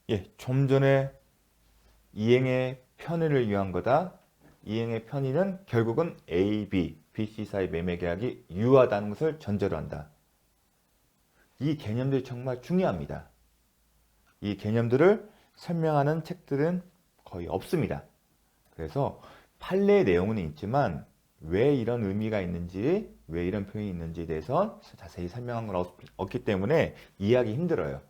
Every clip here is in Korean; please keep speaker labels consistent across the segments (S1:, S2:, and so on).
S1: 예, 좀 전에 이행의 편의를 위한 거다. 이행의 편의는 결국은 A, B C 사이 매매 계약이 유효하다는 것을 전제로 한다. 이 개념들이 정말 중요합니다. 이 개념들을 설명하는 책들은 거의 없습니다. 그래서 판례의 내용은 있지만 왜 이런 의미가 있는지, 왜 이런 표현이 있는지에 대해서 자세히 설명한 건 없기 때문에 이해하기 힘들어요.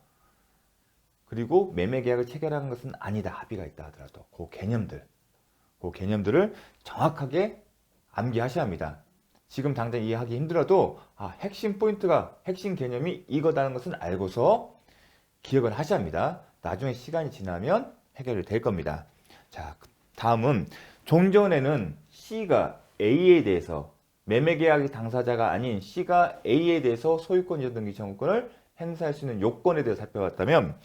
S1: 그리고 매매 계약을 체결하는 것은 아니다. 합의가 있다 하더라도 그 개념들을 정확하게 암기하셔야 합니다. 지금 당장 이해하기 힘들어도 핵심 포인트가 핵심 개념이 이거다는 것은 알고서 기억을 하셔야 합니다. 나중에 시간이 지나면 해결이 될 겁니다. 자, 다음은 종전에는 C가 A에 대해서 매매계약의 당사자가 아닌 C가 A에 대해서 소유권 이전 등기 청구권을 행사할 수 있는 요건에 대해 살펴봤다면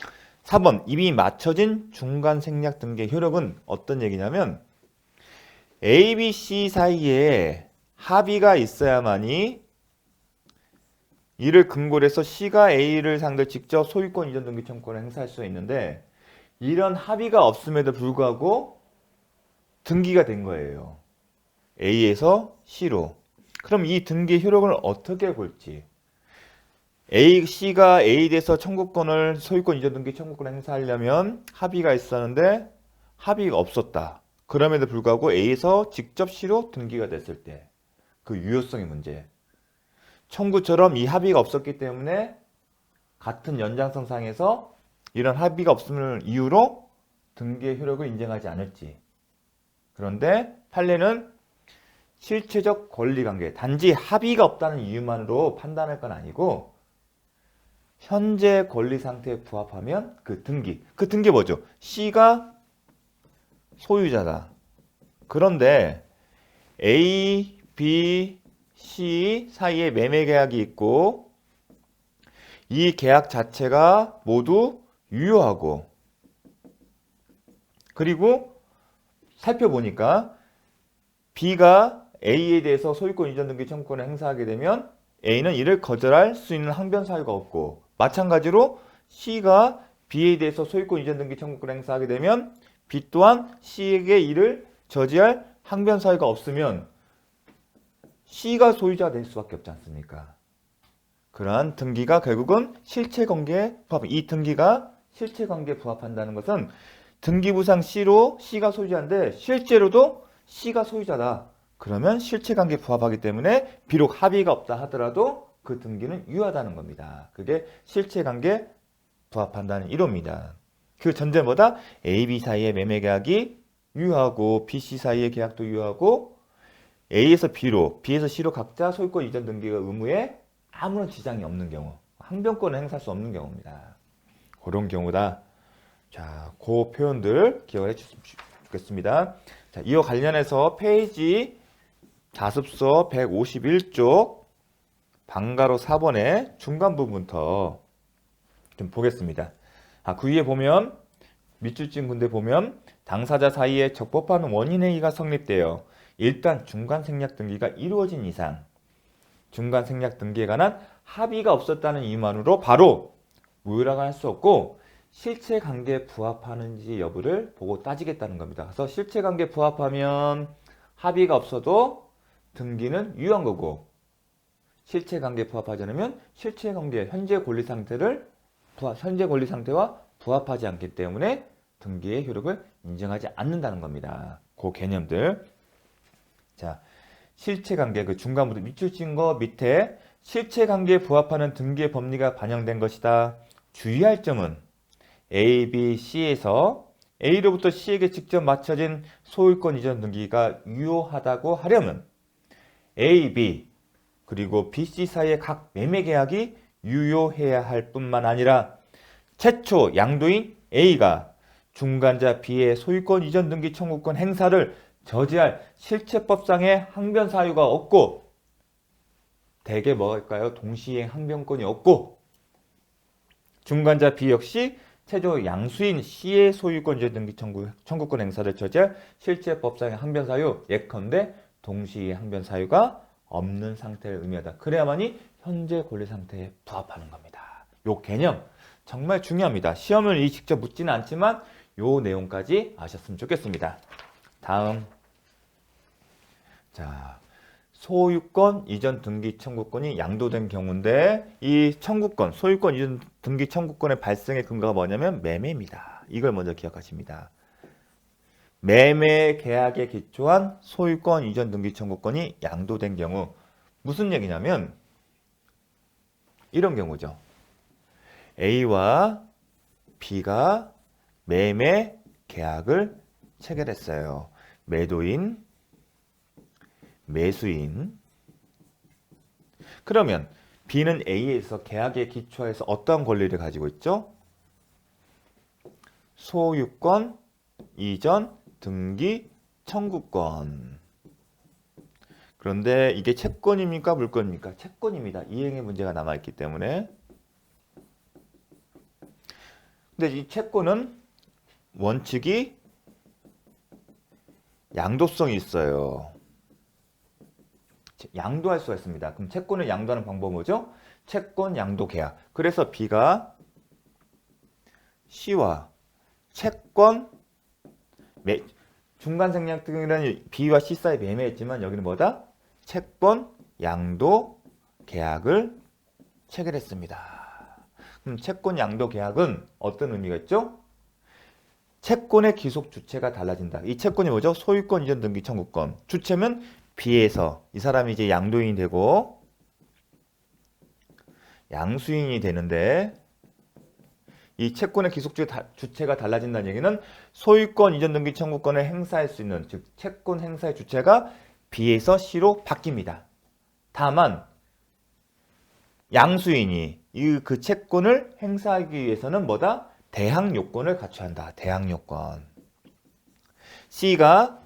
S1: 4번 이미 맞춰진 중간 생략 등기의 효력은 어떤 얘기냐면 A, B, C 사이에 합의가 있어야만이 이를 근거로 해서 C가 A를 상대로 직접 소유권 이전 등기 청구권을 행사할 수 있는데 이런 합의가 없음에도 불구하고 등기가 된 거예요. A에서 C로. 그럼 이 등기의 효력을 어떻게 볼지. C가 A에 대해서 청구권을 소유권 이전 등기 청구권을 행사하려면 합의가 있었는데 합의가 없었다. 그럼에도 불구하고 A에서 직접 C로 등기가 됐을 때 그 유효성의 문제. 청구처럼 이 합의가 없었기 때문에 같은 연장성상에서 이런 합의가 없음을 이유로 등기의 효력을 인정하지 않을지. 그런데 판례는 실체적 권리관계, 단지 합의가 없다는 이유만으로 판단할 건 아니고 현재 권리 상태에 부합하면 그 등기 뭐죠? C가 소유자다. 그런데 A, B, C 사이에 매매 계약이 있고 이 계약 자체가 모두 유효하고 그리고 살펴보니까 B가 A에 대해서 소유권 이전 등기 청구권을 행사하게 되면 A는 이를 거절할 수 있는 항변 사유가 없고 마찬가지로 C가 B에 대해서 소유권 이전 등기 청구권을 행사하게 되면 B 또한 C에게 이를 저지할 항변 사유가 없으면 C가 소유자가 될 수밖에 없지 않습니까? 그러한 등기가 결국은 실체관계에 이 등기가 실체관계에 부합한다는 것은 등기부상 C로 C가 소유자인데 실제로도 C가 소유자다. 그러면 실체관계에 부합하기 때문에 비록 합의가 없다 하더라도 그 등기는 유효하다는 겁니다. 그게 실체관계에 부합한다는 이론입니다. 그 전제보다 A, B 사이의 매매계약이 유효하고 B, C 사이의 계약도 유효하고 A에서 B로, B에서 C로 각자 소유권 이전 등기가 의무에 아무런 지장이 없는 경우, 항변권을 행사할 수 없는 경우입니다. 그런 경우다. 자, 그 표현들 기억을 해주시면 좋겠습니다. 자, 이와 관련해서 페이지 자습서 151쪽 방가로 4번의 중간 부분부터 좀 보겠습니다. 그 위에 보면 밑줄 친 군데 보면 당사자 사이에 적법한 원인행위가 성립되어 일단 중간 생략 등기가 이루어진 이상 중간 생략 등기에 관한 합의가 없었다는 이유만으로 바로 무효라고 할 수 없고 실체관계에 부합하는지 여부를 보고 따지겠다는 겁니다. 그래서 실체관계에 부합하면 합의가 없어도 등기는 유효한 거고 실체관계에 부합하지 않으면 실체관계 현재 권리 상태와 부합하지 않기 때문에 등기의 효력을 인정하지 않는다는 겁니다. 그 개념들. 자, 실체관계 그 중간부터 밑줄 친 거 밑에 실체관계에 부합하는 등기의 법리가 반영된 것이다. 주의할 점은 A, B, C에서 A로부터 C에게 직접 맞춰진 소유권 이전 등기가 유효하다고 하려면 A, B 그리고 B, C 사이의 각 매매 계약이 유효해야 할 뿐만 아니라 최초 양도인 A가 중간자 B의 소유권 이전 등기 청구권 행사를 저지할 실체법상의 항변 사유가 없고 대개 뭐일까요? 동시행 항변권이 없고 중간자 B 역시 최초 양수인 C의 소유권 이전 등기 청구권 행사를 저지할 실체법상의 항변 사유 예컨대 동시행 항변 사유가 없는 상태를 의미하다. 그래야만이 현재 권리 상태에 부합하는 겁니다. 요 개념 정말 중요합니다. 시험을 직접 묻지는 않지만 요 내용까지 아셨으면 좋겠습니다. 다음. 자, 소유권 이전 등기 청구권이 양도된 경우인데 이 청구권, 소유권 이전 등기 청구권의 발생의 근거가 뭐냐면 매매입니다. 이걸 먼저 기억하십니다. 매매 계약에 기초한 소유권 이전 등기 청구권이 양도된 경우 무슨 얘기냐면 이런 경우죠. A와 B가 매매 계약을 체결했어요. 매도인, 매수인. 그러면 B는 A에서 계약에 기초해서 어떤 권리를 가지고 있죠? 소유권 이전 등기 청구권. 그런데 이게 채권입니까? 물권입니까? 채권입니다. 이행의 문제가 남아있기 때문에. 근데 이 채권은 원칙이 양도성이 있어요. 양도할 수가 있습니다. 그럼 채권을 양도하는 방법은 뭐죠? 채권 양도 계약. 그래서 B가 C와 채권 중간 생략 등이라는 B와 C 사이 매매했지만 여기는 뭐다? 채권 양도 계약을 체결했습니다. 그럼 채권 양도 계약은 어떤 의미가 있죠? 채권의 기속 주체가 달라진다. 이 채권이 뭐죠? 소유권 이전 등기 청구권. 주체면 B에서 이 사람이 이제 양도인이 되고 양수인이 되는데 이 채권의 기속 주체가 달라진다는 얘기는 소유권 이전 등기 청구권을 행사할 수 있는 즉 채권 행사의 주체가 B에서 C로 바뀝니다. 다만 양수인이 그 채권을 행사하기 위해서는 뭐다? 대항 요건을 갖춰야 한다. 대항 요건. C가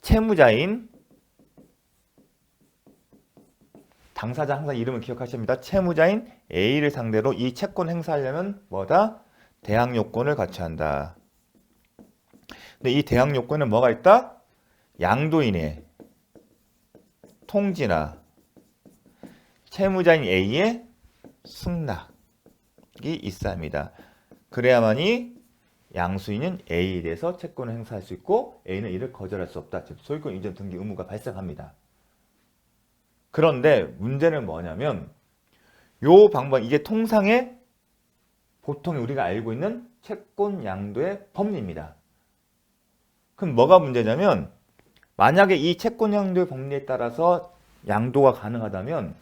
S1: 채무자인 당사자 항상 이름을 기억하셔야 합니다. 채무자인 A를 상대로 이 채권 행사하려면 뭐다? 대항 요건을 갖춰야 한다. 근데 이 대항 요건은 뭐가 있다? 양도인의 통지나 채무자인 A의 승낙이 있어야 합니다. 그래야만이 양수인은 A에 대해서 채권을 행사할 수 있고 A는 이를 거절할 수 없다. 즉 소유권 이전 등기 의무가 발생합니다. 그런데 문제는 뭐냐면 요 방법 이게 통상의 보통 우리가 알고 있는 채권 양도의 법리입니다. 그럼 뭐가 문제냐면 만약에 이 채권 양도의 법리에 따라서 양도가 가능하다면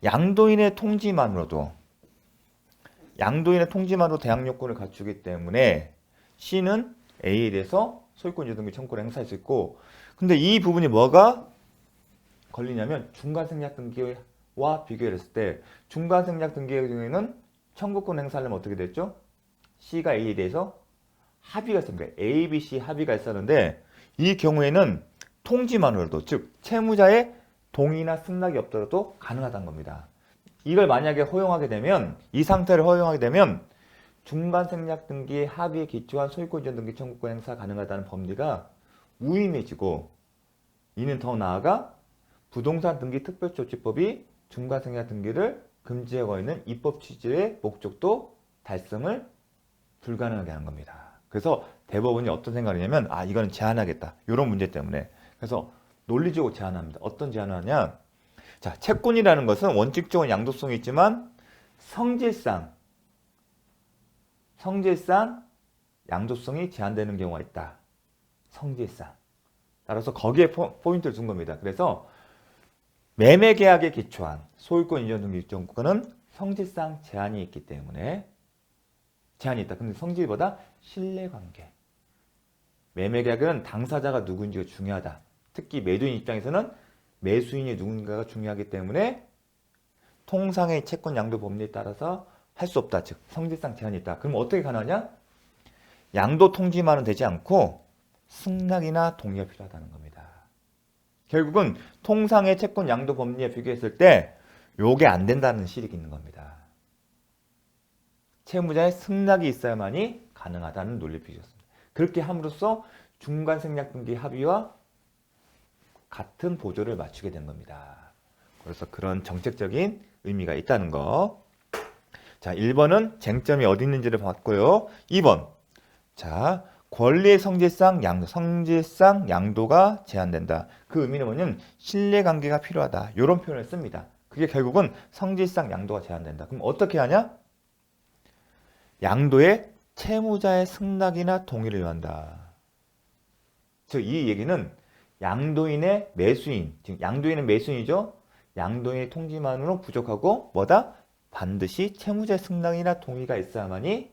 S1: 양도인의 통지만으로도 대항 요건을 갖추기 때문에 C는 A에 대해서 소유권 이전 등기 청구를 행사할 수 있고 근데 이 부분이 뭐가 걸리냐면 중간생략 등기와 비교했을 때 중간생략 등기의 경우에는 청구권 행사하려면 어떻게 됐죠? C가 A에 대해서 합의가 있습니다. A, B, C 합의가 있었는데 이 경우에는 통지만으로도 즉 채무자의 동의나 승낙이 없더라도 가능하다는 겁니다. 이걸 만약에 허용하게 되면 이 상태를 허용하게 되면 중간생략 등기의 합의에 기초한 소유권 이전 등기 청구권 행사 가능하다는 법리가 무의미해지고 이는 더 나아가 부동산 등기 특별조치법이 중간생략 등기를 금지하고 있는 입법 취지의 목적도 달성을 불가능하게 하는 겁니다. 그래서 대법원이 어떤 생각이냐면 이거는 제한하겠다. 이런 문제 때문에. 그래서 논리적으로 제한합니다. 어떤 제한을 하냐? 자, 채권이라는 것은 원칙적인 양도성이 있지만 성질상 양도성이 제한되는 경우가 있다. 성질상. 따라서 거기에 포인트를 준 겁니다. 그래서 매매 계약에 기초한 소유권 이전 등기 청구권은 성질상 제한이 있기 때문에 제한이 있다. 근데 성질보다 신뢰관계. 매매 계약은 당사자가 누군지가 중요하다. 특히 매도인 입장에서는 매수인이 누군가가 중요하기 때문에 통상의 채권 양도 법리에 따라서 할 수 없다. 즉 성질상 제한이 있다. 그럼 어떻게 가능하냐? 양도 통지만은 되지 않고 승낙이나 동의가 필요하다는 겁니다. 결국은 통상의 채권 양도 법리에 비교했을 때 요게 안 된다는 실익이 있는 겁니다. 채무자의 승낙이 있어야만이 가능하다는 논리 비교였습니다. 그렇게 함으로써 중간생략 등기 합의와 같은 보조를 맞추게 된 겁니다. 그래서 그런 정책적인 의미가 있다는 거. 자, 1번은 쟁점이 어디 있는지를 봤고요. 2번. 자, 권리의 성질상 양도가 제한된다. 그 의미는 뭐냐면 신뢰관계가 필요하다. 이런 표현을 씁니다. 그게 결국은 성질상 양도가 제한된다. 그럼 어떻게 하냐? 양도에 채무자의 승낙이나 동의를 요한다. 즉, 이 얘기는 양도인의 매수인, 즉 양도인은 매수인이죠. 양도인의 통지만으로 부족하고 뭐다? 반드시 채무자의 승낙이나 동의가 있어야만이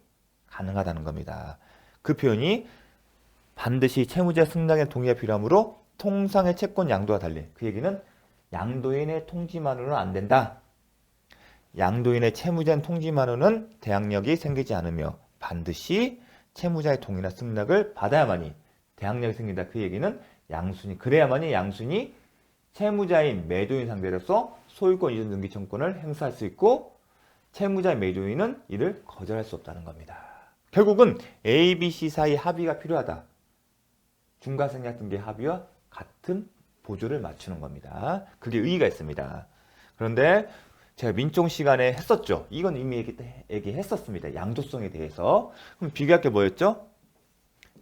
S1: 가능하다는 겁니다. 그 표현이 반드시 채무자의 승낙의 동의가 필요하므로 통상의 채권 양도와 달리 그 얘기는 양도인의 통지만으로는 안 된다. 양도인의 채무자인 통지만으로는 대항력이 생기지 않으며 반드시 채무자의 동의나 승낙을 받아야만이 대항력이 생긴다. 그 얘기는 양순이 그래야만이 양순이 채무자인 매도인 상대로서 소유권 이전 등기 청구권을 행사할 수 있고 채무자인 매도인은 이를 거절할 수 없다는 겁니다. 결국은 A, B, C 사이 합의가 필요하다. 중과생략 등기 합의와 같은 보조를 맞추는 겁니다. 그게 의의가 있습니다. 그런데 제가 민총 시간에 했었죠. 이건 이미 얘기했었습니다. 양도성에 대해서. 그럼 비교할 게 뭐였죠?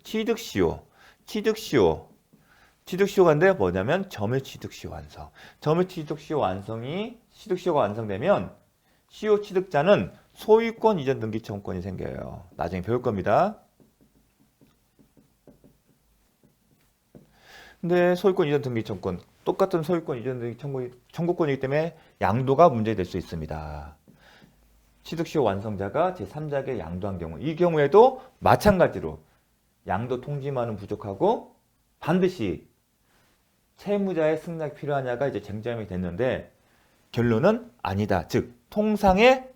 S1: 취득시효. 취득시효가인데 뭐냐면 점유취득시효 완성. 점유취득시효 완성이 취득시효가 완성되면 시효 취득자는 소유권 이전 등기 청구권이 생겨요. 나중에 배울 겁니다. 근데 소유권 이전 등기 청구권 똑같은 소유권 이전 등기 청구권이기 때문에 양도가 문제될 수 있습니다. 취득시효 완성자가 제3자에게 양도한 경우 이 경우에도 마찬가지로 양도 통지만은 부족하고 반드시 채무자의 승낙이 필요하냐가 이제 쟁점이 됐는데 결론은 아니다. 즉 통상의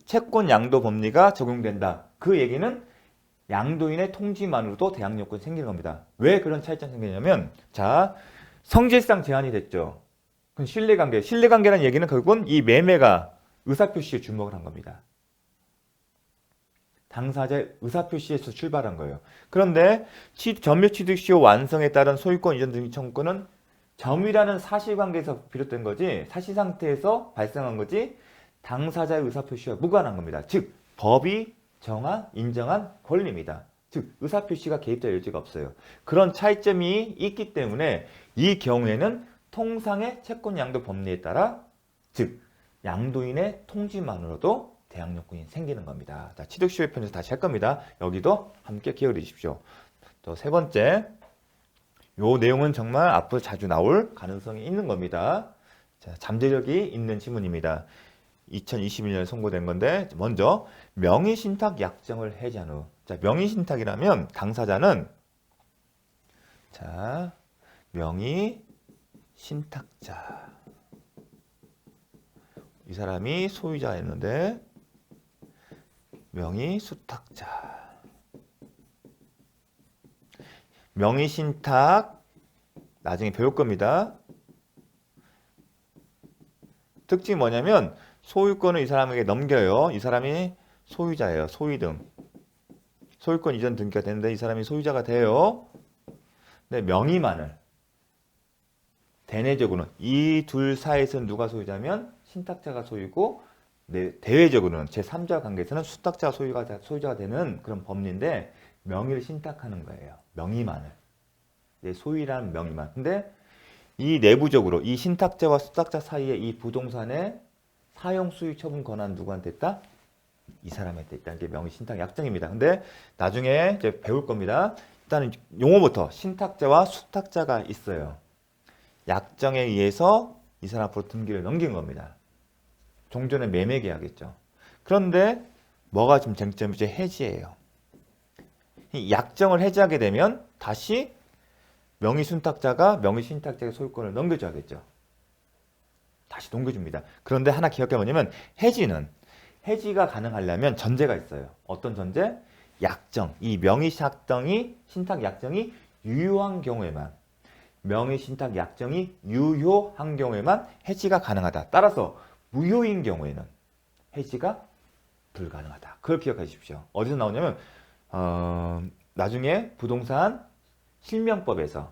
S1: 채권 양도 법리가 적용된다. 그 얘기는 양도인의 통지만으로도 대항력권이 생기는 겁니다. 왜 그런 차이점이 생기냐면 자 성질상 제한이 됐죠. 그럼 신뢰관계. 신뢰관계라는 얘기는 결국은 이 매매가 의사표시에 주목을 한 겁니다. 당사자의 의사표시에서 출발한 거예요. 그런데 점유취득시효 완성에 따른 소유권 이전 등기 청구권은 점유라는 사실관계에서 비롯된 거지 사실상태에서 발생한 거지 당사자의 의사표시와 무관한 겁니다. 즉 법이 인정한 권리입니다. 즉 의사표시가 개입될 여지가 없어요. 그런 차이점이 있기 때문에 이 경우에는 통상의 채권양도 법리에 따라 즉 양도인의 통지만으로도 대항력권이 생기는 겁니다. 자, 취득시효의 편에서 다시 할 겁니다. 여기도 함께 기억해 주십시오. 또 세 번째, 요 내용은 정말 앞으로 자주 나올 가능성이 있는 겁니다. 자, 잠재력이 있는 지문입니다. 2021년에 선고된 건데 먼저 명의신탁 약정을 해제한 후 자, 명의신탁이라면 당사자는 자, 명의신탁자 이 사람이 소유자였는데 명의수탁자 명의신탁 나중에 배울 겁니다. 특징이 뭐냐면 소유권을 이 사람에게 넘겨요. 이 사람이 소유자예요. 소유등. 소유권 이전 등기가 되는데 이 사람이 소유자가 돼요. 근데 명의만을 대내적으로는 이 둘 사이에서는 누가 소유자면 신탁자가 소유고 대외적으로는 제3자 관계에서는 수탁자가 소유자가 되는 그런 법리인데 명의를 신탁하는 거예요. 명의만을. 소유라는 명의만. 근데 이 내부적으로 이 신탁자와 수탁자 사이에 이 부동산의 사용 수익 처분 권한 누구한테 있다? 이 사람한테 있다는 게 명의신탁 약정입니다. 근데 나중에 이제 배울 겁니다. 일단은 용어부터 신탁자와 수탁자가 있어요. 약정에 의해서 이 사람 앞으로 등기를 넘긴 겁니다. 종전의 매매 계약이죠. 그런데 뭐가 지금 쟁점이죠? 해지예요. 이 약정을 해지하게 되면 다시 명의순탁자가 명의신탁자의 소유권을 넘겨줘야겠죠. 다시 넘겨줍니다. 그런데 하나 기억해 뭐냐면 해지가 가능하려면 전제가 있어요. 어떤 전제? 약정. 이 명의신탁 약정이 유효한 경우에만 명의신탁 약정이 유효한 경우에만 해지가 가능하다. 따라서 무효인 경우에는 해지가 불가능하다. 그걸 기억해 주십시오. 어디서 나오냐면 나중에 부동산 실명법에서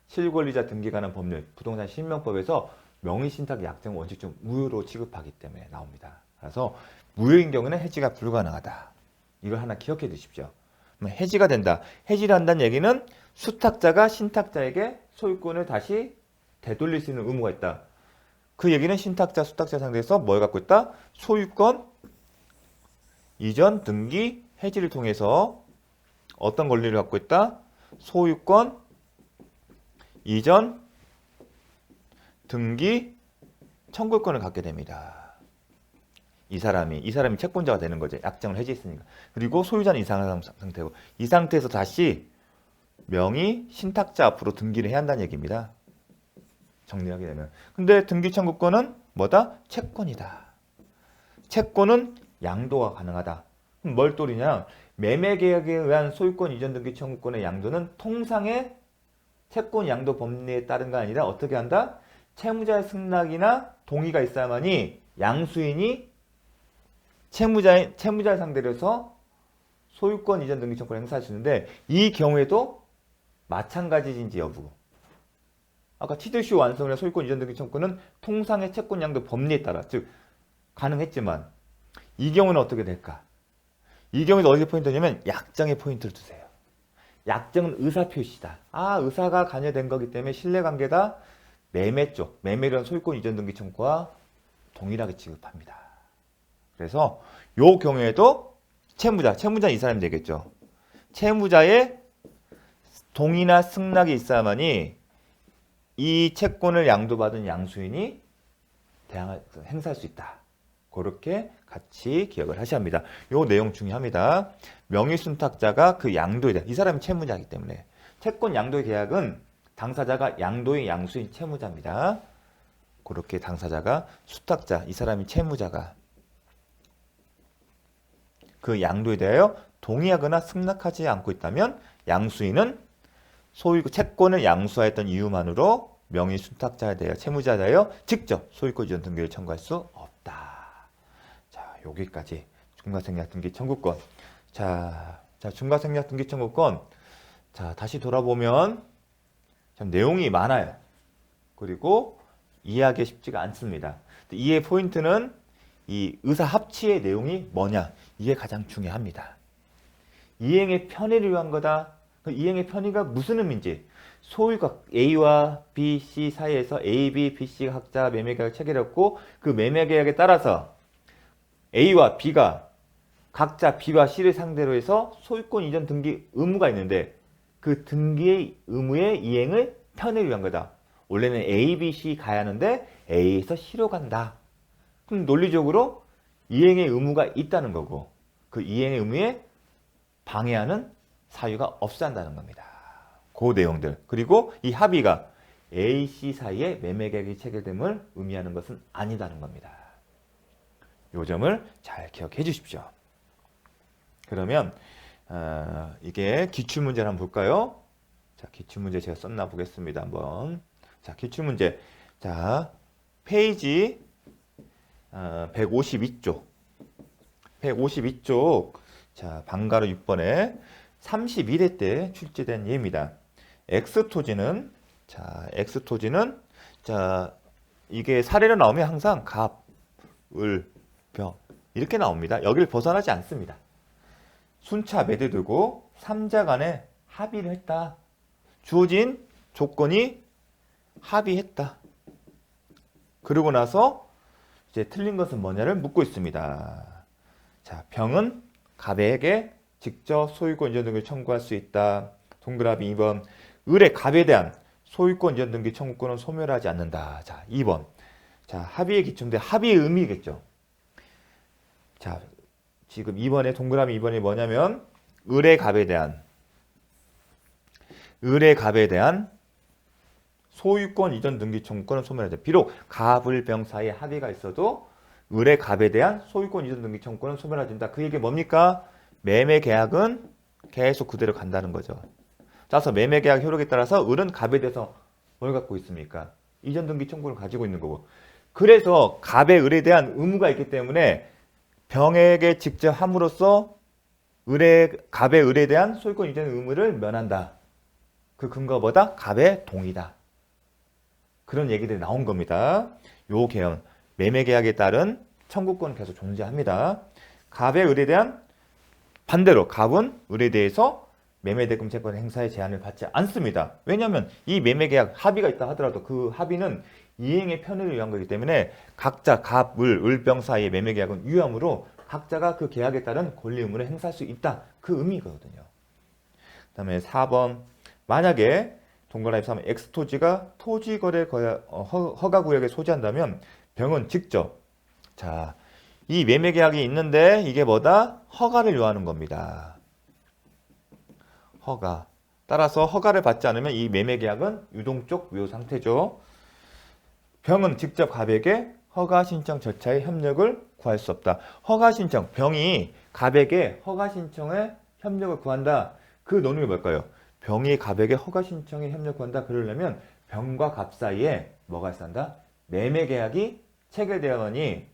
S1: 실권리자 등기 관한 법률 부동산 실명법에서 명의신탁 약정 원칙적 무효로 취급하기 때문에 나옵니다. 그래서 무효인 경우는 해지가 불가능하다. 이걸 하나 기억해 두십시오. 해지가 된다. 해지를 한다는 얘기는 수탁자가 신탁자에게 소유권을 다시 되돌릴 수 있는 의무가 있다. 그 얘기는 신탁자, 수탁자 상대에서 뭘 갖고 있다? 소유권 이전, 등기, 해지를 통해서 어떤 권리를 갖고 있다? 소유권 이전, 등기, 청구권을 갖게 됩니다. 이 사람이 채권자가 되는 거죠. 약정을 해지했으니까. 그리고 소유자는 이상한 상태고, 이 상태에서 다시 명의 신탁자 앞으로 등기를 해야 한다는 얘기입니다. 정리하게 되면. 근데 등기 청구권은 뭐다? 채권이다. 채권은 양도가 가능하다. 그럼 뭘 또리냐? 매매 계약에 의한 소유권 이전 등기 청구권의 양도는 통상의 채권 양도 법리에 따른 거 아니라 어떻게 한다? 채무자의 승낙이나 동의가 있어야만이 양수인이 채무자를 상대로 해서 소유권 이전 등기 청구권을 행사할 수 있는데, 이 경우에도 마찬가지인지 여부. 아까 티드쇼 완성이나 소유권 이전 등기 청구권은 통상의 채권 양도 법리에 따라 즉 가능했지만, 이 경우는 어떻게 될까? 이 경우에도 어디에 포인트냐면 약정에 포인트를 두세요. 약정은 의사표시다. 의사가 관여된 거기 때문에 신뢰관계다. 매매 쪽, 매매란 소유권 이전 등기 청구와 동일하게 취급합니다. 그래서 요 경우에도 채무자 이 사람이 되겠죠. 채무자의 동의나 승낙이 있어야만이 이 채권을 양도받은 양수인이 행사할 수 있다. 그렇게 같이 기억을 하셔야 합니다. 요 내용 중요합니다. 명의순탁자가 그 양도에 대한, 이 사람이 채무자이기 때문에 채권 양도의 계약은 당사자가 양도의 양수인 채무자입니다. 그렇게 당사자가 수탁자, 이 사람이 채무자가 그 양도에 대하여 동의하거나 승낙하지 않고 있다면 양수인은 채권을 양수하였던 이유만으로 명의순탁자에 대하여 채무자에 대하여 직접 소유권 이전 등기를 청구할 수 없다. 자, 여기까지 중과생략 등기 청구권. 자, 중과생략 등기 청구권. 자, 다시 돌아보면 참 내용이 많아요. 그리고 이해하기 쉽지가 않습니다. 이해 포인트는 이 의사 합치의 내용이 뭐냐, 이게 가장 중요합니다. 이행의 편의를 위한 거다. 그 이행의 편의가 무슨 의미인지, 소유가 A와 B, C 사이에서 A, B, B, C가 각자 매매계약을 체결했고, 그 매매계약에 따라서 A와 B가 각자 B와 C를 상대로 해서 소유권 이전 등기 의무가 있는데, 그 등기의 의무의 이행을 편의를 위한 거다. 원래는 A, B, C 가야 하는데 A에서 C로 간다. 그럼 논리적으로 이행의 의무가 있다는 거고, 그 이행의 의무에 방해하는 사유가 없어야 한다는 겁니다. 그 내용들. 그리고 이 합의가 A, C 사이에 매매계약이 체결됨을 의미하는 것은 아니다는 겁니다. 이 점을 잘 기억해 주십시오. 그러면 이게 기출문제를 한번 볼까요? 자, 기출문제 제가 썼나 보겠습니다. 한번. 자, 기출문제. 자, 페이지 152쪽. 152쪽. 자, 방가로 6번에 31회 때 출제된 예입니다. X토지는, 자, 이게 사례로 나오면 항상 갑, 을, 병 이렇게 나옵니다. 여기를 벗어나지 않습니다. 순차 매도되고 3자 간에 합의를 했다. 주어진 조건이 합의했다. 그러고 나서 이제 틀린 것은 뭐냐를 묻고 있습니다. 자, 병은 갑에게 직접 소유권 이전 등기를 청구할 수 있다. 동그라미 2번. 을의 갑에 대한 소유권 이전 등기 청구권은 소멸하지 않는다. 자, 2번. 자, 합의의 기초인데 합의의 의미겠죠. 자, 지금 2번에 동그라미 2번이 뭐냐면 을의 갑에 대한 소유권 이전 등기 청구권은 소멸하지 않는다. 비록 갑을 병 사이에 합의가 있어도 을의 갑에 대한 소유권 이전 등기 청구권은 소멸하지 않는다. 그 얘기 뭡니까? 매매 계약은 계속 그대로 간다는 거죠. 따라서 매매 계약 효력에 따라서 을은 갑에 대해서 뭘 갖고 있습니까? 이전 등기 청구를 가지고 있는 거고. 그래서 갑의 을에 대한 의무가 있기 때문에 병에게 직접 함으로써 갑의 을에 대한 소유권 이전 의무를 면한다. 그 근거보다 갑의 동의다. 그런 얘기들이 나온 겁니다. 요 개헌, 매매계약에 따른 청구권은 계속 존재합니다. 갑의 을에 대한 반대로 갑은 을에 대해서 매매대금 채권 행사의 제한을 받지 않습니다. 왜냐하면 이 매매계약 합의가 있다 하더라도 그 합의는 이행의 편의를 위한 거기 때문에 각자 갑, 을병 사이의 매매계약은 유효하므로 각자가 그 계약에 따른 권리 의무를 행사할 수 있다. 그 의미거든요. 그 다음에 4번 만약에 동거나 입사하면 X토지가 토지거래 허가구역에 소지한다면 병은 직접 자, 이 매매계약이 있는데 이게 뭐다? 허가를 요하는 겁니다. 허가. 따라서 허가를 받지 않으면 이 매매계약은 유동적 무효 상태죠. 병은 직접 갑에게 허가 신청 절차의 협력을 구할 수 없다. 허가 신청, 병이 갑에게 허가 신청에 협력을 구한다. 그 논의가 뭘까요? 병이 갑에게 허가 신청에 협력을 구한다. 그러려면 병과 갑 사이에 뭐가 있어야 한다? 매매계약이 체결되어야하니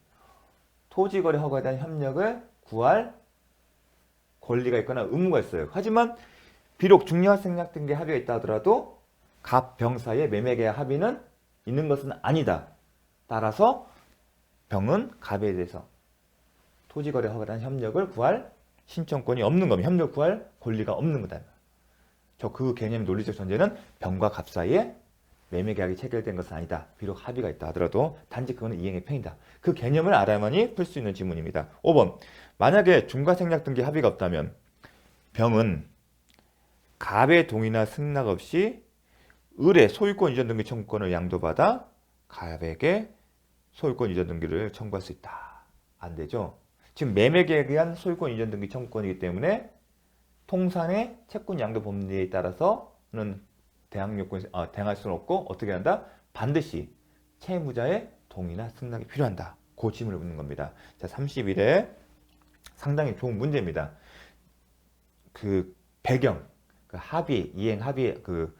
S1: 토지거래 허가에 대한 협력을 구할 권리가 있거나 의무가 있어요. 하지만 비록 중요생략 등기 합의가 있다 하더라도 갑, 병 사이의 매매계약 합의는 있는 것은 아니다. 따라서 병은 갑에 대해서 토지거래 허가에 대한 협력을 구할 신청권이 없는 겁니다. 협력을 구할 권리가 없는 거다. 저 그 개념 논리적 전제는 병과 갑 사이에 매매계약이 체결된 것은 아니다. 비록 합의가 있다 하더라도 단지 그거는 이행의 편이다. 그 개념을 알아야만이 풀 수 있는 지문입니다. 5번 만약에 중과생략 등기 합의가 없다면 병은 갑의 동의나 승낙 없이 을의 소유권 이전 등기 청구권을 양도받아 갑에게 소유권 이전 등기를 청구할 수 있다. 안 되죠. 지금 매매계약에 의한 소유권 이전 등기 청구권이기 때문에 통산의 채권 양도 법리에 따라서는 대항할 수는 없고 어떻게 한다? 반드시 채무자의 동의나 승낙이 필요한다. 그 질문을 묻는 겁니다. 자, 31회 상당히 좋은 문제입니다. 그 배경, 그 합의, 이행 합의, 그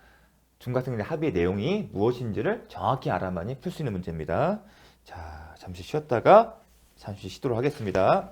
S1: 중과생략 합의의 내용이 무엇인지를 정확히 알아야만이 풀 수 있는 문제입니다. 자, 잠시 쉬었다가 잠시 쉬도록 하겠습니다.